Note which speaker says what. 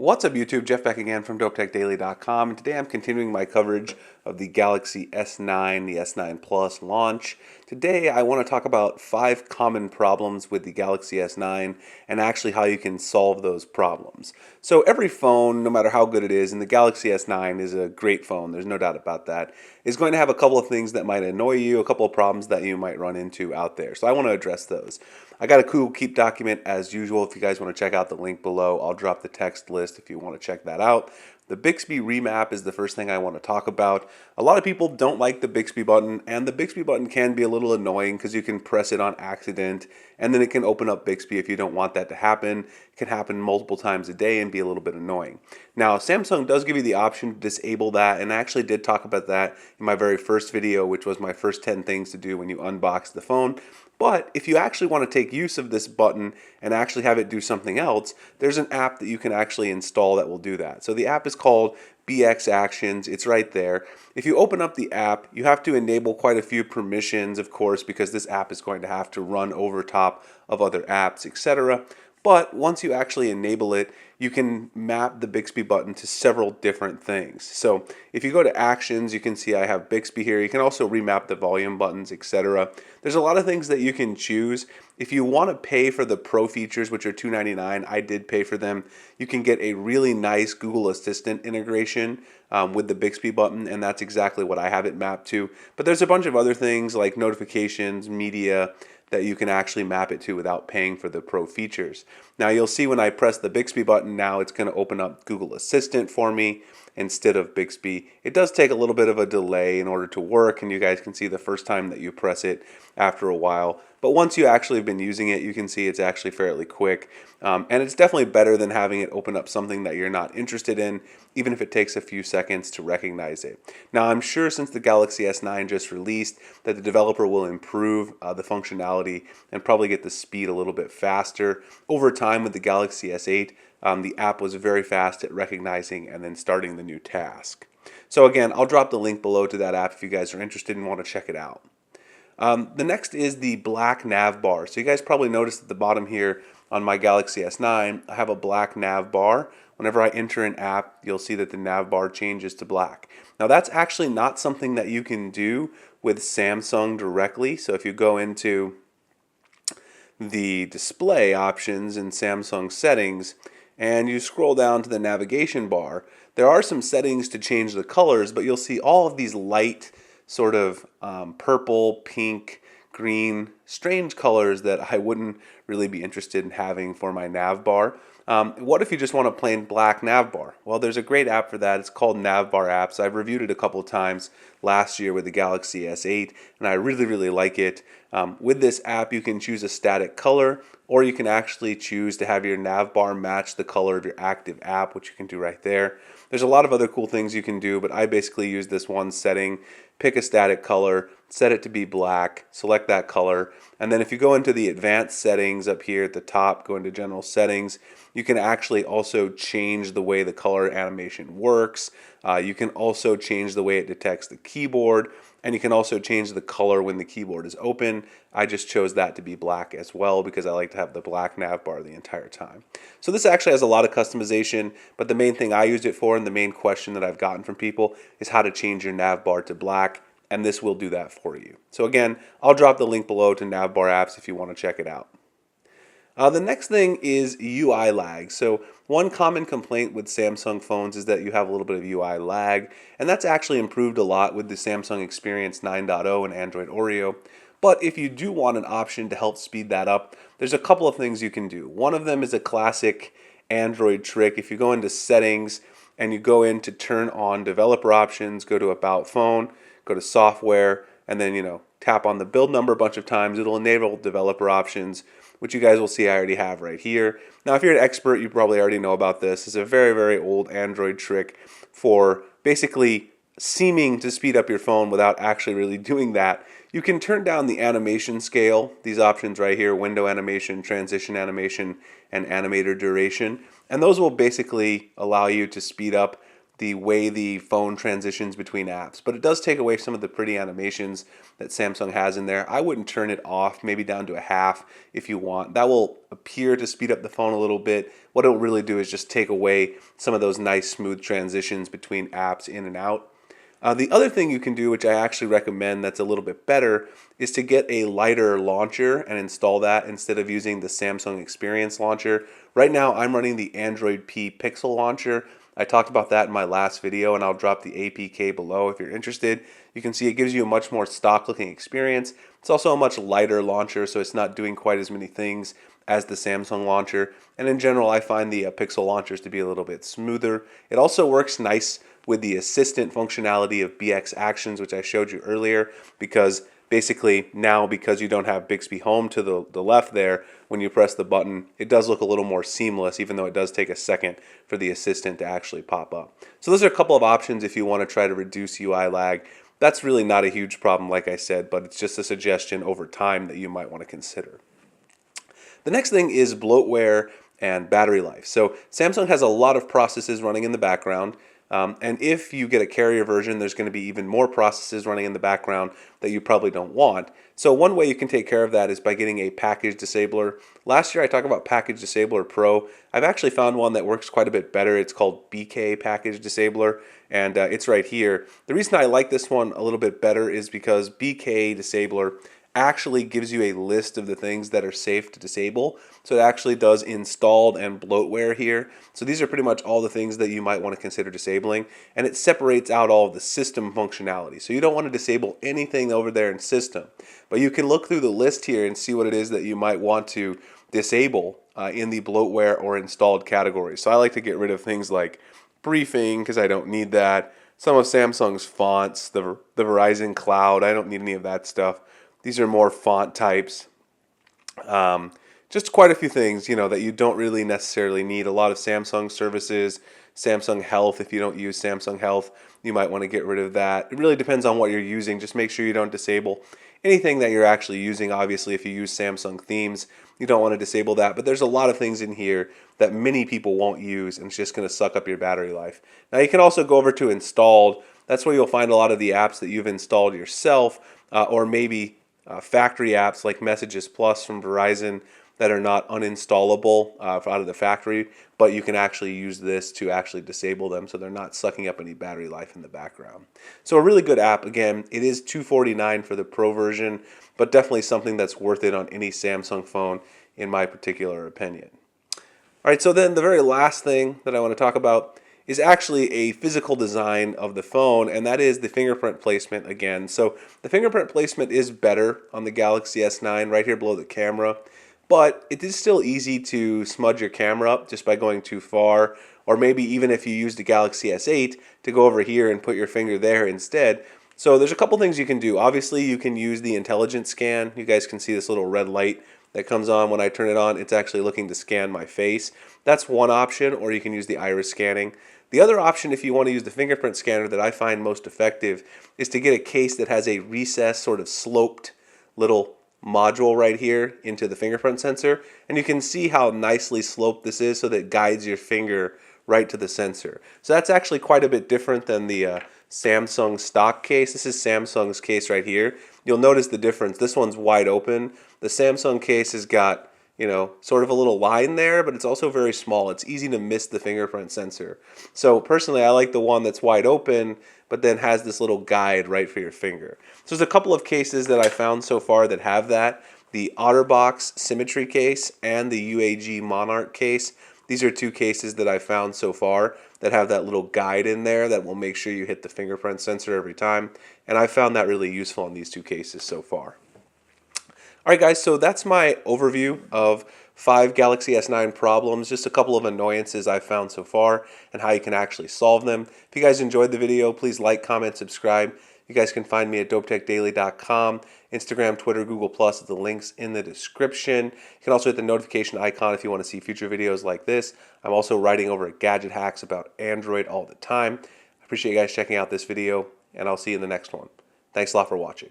Speaker 1: What's up YouTube, Jeff back again from DopeTechDaily.com, and today I'm continuing my coverage of the Galaxy S9, the S9 Plus launch. Today I want to talk about 5 common problems with the Galaxy S9 and actually how you can solve those problems. So every phone, no matter how good it is, and the Galaxy S9 is a great phone, there's no doubt about that, is going to have a couple of things that might annoy you, a couple of problems that you might run into out there. So I want to address those. I got a cool Keep document as usual. If you guys want to check out the link below, I'll drop the text list if you want to check that out. The Bixby Remap is the first thing I want to talk about. A lot of people don't like the Bixby button, and the Bixby button can be a little annoying because you can press it on accident, and then it can open up Bixby if you don't want that to happen. It can happen multiple times a day and be a little bit annoying. Now, Samsung does give you the option to disable that, and I actually did talk about that in my very first video, which was my first 10 things to do when you unbox the phone. But if you actually want to take use of this button and actually have it do something else, there's an app that you can actually install that will do that. So the app is called Bixby Actions. It's right there. If you open up the app, you have to enable quite a few permissions, of course, because this app is going to have to run over top of other apps, etc. But once you actually enable it, you can map the Bixby button to several different things. So if you go to Actions, you can see I have Bixby here. You can also remap the volume buttons, etc. There's a lot of things that you can choose. If you want to pay for the Pro features, which are $2.99, I did pay for them. You can get a really nice Google Assistant integration with the Bixby button, and that's exactly what I have it mapped to. But there's a bunch of other things like notifications, media, that you can actually map it to without paying for the Pro features. Now you'll see when I press the Bixby button now, it's going to open up Google Assistant for me instead of Bixby. It does take a little bit of a delay in order to work, and you guys can see the first time that you press it after a while. But once you actually have been using it, you can see it's actually fairly quick. And it's definitely better than having it open up something that you're not interested in, even if it takes a few seconds to recognize it. Now, I'm sure since the Galaxy S9 just released that the developer will improve the functionality and probably get the speed a little bit faster. Over time with the Galaxy S8, the app was very fast at recognizing and then starting the new task. So again, I'll drop the link below to that app if you guys are interested and want to check it out. The next is the black Nav Bar. So you guys probably noticed at the bottom here on my Galaxy S9, I have a black Nav Bar. Whenever I enter an app, you'll see that the Nav Bar changes to black. Now that's actually not something that you can do with Samsung directly. So if you go into the display options in Samsung settings and you scroll down to the navigation bar, there are some settings to change the colors, but you'll see all of these light sort of purple, pink, green, strange colors that I wouldn't really be interested in having for my nav bar. What if you just want a plain black nav bar? Well, there's a great app for that. It's called Nav Bar Apps. I've reviewed it a couple of times last year with the Galaxy S8, and I really, really like it. With this app, you can choose a static color, or you can actually choose to have your nav bar match the color of your active app, which you can do right there. There's a lot of other cool things you can do, but I basically use this one setting. Pick a static color, set it to be black, select that color, and then if you go into the advanced settings up here at the top, go into general settings, you can actually also change the way the color animation works. You can also change the way it detects the keyboard, and you can also change the color when the keyboard is open. I just chose that to be black as well because I like to have the black nav bar the entire time. So this actually has a lot of customization, but the main thing I used it for and the main question that I've gotten from people is how to change your nav bar to black, and this will do that for you. So again, I'll drop the link below to Nav Bar Apps if you want to check it out. The next thing is UI lag. So one common complaint with Samsung phones is that you have a little bit of UI lag, and that's actually improved a lot with the Samsung Experience 9.0 and Android Oreo. But if you do want an option to help speed that up, there's a couple of things you can do. One of them is a classic Android trick. If you go into settings and you go in to turn on developer options, go to About Phone, go to Software, and then tap on the build number a bunch of times, it'll enable developer options, which you guys will see I already have right here. Now if you're an expert, you probably already know about this. It's a very, very old Android trick for basically seeming to speed up your phone without actually really doing that. You can turn down the animation scale, these options right here, window animation, transition animation, and animator duration, and those will basically allow you to speed up the way the phone transitions between apps, but it does take away some of the pretty animations that Samsung has in there. I wouldn't turn it off, maybe down to a half if you want. That will appear to speed up the phone a little bit. What it'll really do is just take away some of those nice smooth transitions between apps in and out. The other thing you can do, which I actually recommend that's a little bit better, is to get a lighter launcher and install that instead of using the Samsung Experience launcher. Right now I'm running the Android P Pixel launcher. I talked about that in my last video, and I'll drop the APK below if you're interested. You can see it gives you a much more stock looking experience. It's also a much lighter launcher, so it's not doing quite as many things as the Samsung launcher. And in general, I find the Pixel launchers to be a little bit smoother. It also works nice with the assistant functionality of Bixby Actions, which I showed you earlier, because basically now, because you don't have Bixby Home to the left there, when you press the button, it does look a little more seamless, even though it does take a second for the assistant to actually pop up. So those are a couple of options if you want to try to reduce UI lag. That's really not a huge problem, like I said, but it's just a suggestion over time that you might want to consider. The next thing is bloatware and battery life. So Samsung has a lot of processes running in the background. And if you get a carrier version, there's going to be even more processes running in the background that you probably don't want. So one way you can take care of that is by getting a package disabler. Last year I talked about Package Disabler Pro. I've actually found one that works quite a bit better. It's called BK Package Disabler, and it's right here. The reason I like this one a little bit better is because BK Disabler actually gives you a list of the things that are safe to disable. So it actually does installed and bloatware here. So these are pretty much all the things that you might want to consider disabling, and it separates out all of the system functionality. So you don't want to disable anything over there in system, but you can look through the list here and see what it is that you might want to disable in the bloatware or installed category. So I like to get rid of things like briefing because I don't need that. Some of Samsung's fonts, the Verizon Cloud, I don't need any of that stuff. These are more font types. Just quite a few things, that you don't really necessarily need. A lot of Samsung services, Samsung Health. If you don't use Samsung Health, you might want to get rid of that. It really depends on what you're using. Just make sure you don't disable anything that you're actually using. Obviously, if you use Samsung themes, you don't want to disable that. But there's a lot of things in here that many people won't use, and it's just going to suck up your battery life. Now, you can also go over to installed. That's where you'll find a lot of the apps that you've installed yourself, or maybe factory apps like Messages Plus from Verizon that are not uninstallable out of the factory, but you can actually use this to actually disable them so they're not sucking up any battery life in the background. So a really good app. Again, it is $249 for the Pro version, but definitely something that's worth it on any Samsung phone in my particular opinion. All right, so then the very last thing that I want to talk about is actually a physical design of the phone, and that is the fingerprint placement again. So the fingerprint placement is better on the Galaxy S9 right here below the camera, but it is still easy to smudge your camera up just by going too far, or maybe even if you use the Galaxy S8 to go over here and put your finger there instead. So there's a couple things you can do. Obviously, you can use the intelligent scan. You guys can see this little red light that comes on when I turn it on. It's actually looking to scan my face. That's one option, or you can use the iris scanning. The other option, if you want to use the fingerprint scanner that I find most effective, is to get a case that has a recessed, sort of sloped little module right here into the fingerprint sensor. And you can see how nicely sloped this is so that it guides your finger right to the sensor. So that's actually quite a bit different than the Samsung stock case. This is Samsung's case right here. You'll notice the difference. This one's wide open. The Samsung case has got sort of a little line there, but it's also very small. It's easy to miss the fingerprint sensor. So personally, I like the one that's wide open, but then has this little guide right for your finger. So there's a couple of cases that I found so far that have that. The OtterBox Symmetry case and the UAG Monarch case. These are two cases that I found so far that have that little guide in there that will make sure you hit the fingerprint sensor every time. And I found that really useful in these two cases so far. Alright guys, so that's my overview of 5 Galaxy S9 problems, just a couple of annoyances I've found so far and how you can actually solve them. If you guys enjoyed the video, please like, comment, subscribe. You guys can find me at dopetechdaily.com, Instagram, Twitter, Google+, the links in the description. You can also hit the notification icon if you want to see future videos like this. I'm also writing over at Gadget Hacks about Android all the time. I appreciate you guys checking out this video, and I'll see you in the next one. Thanks a lot for watching.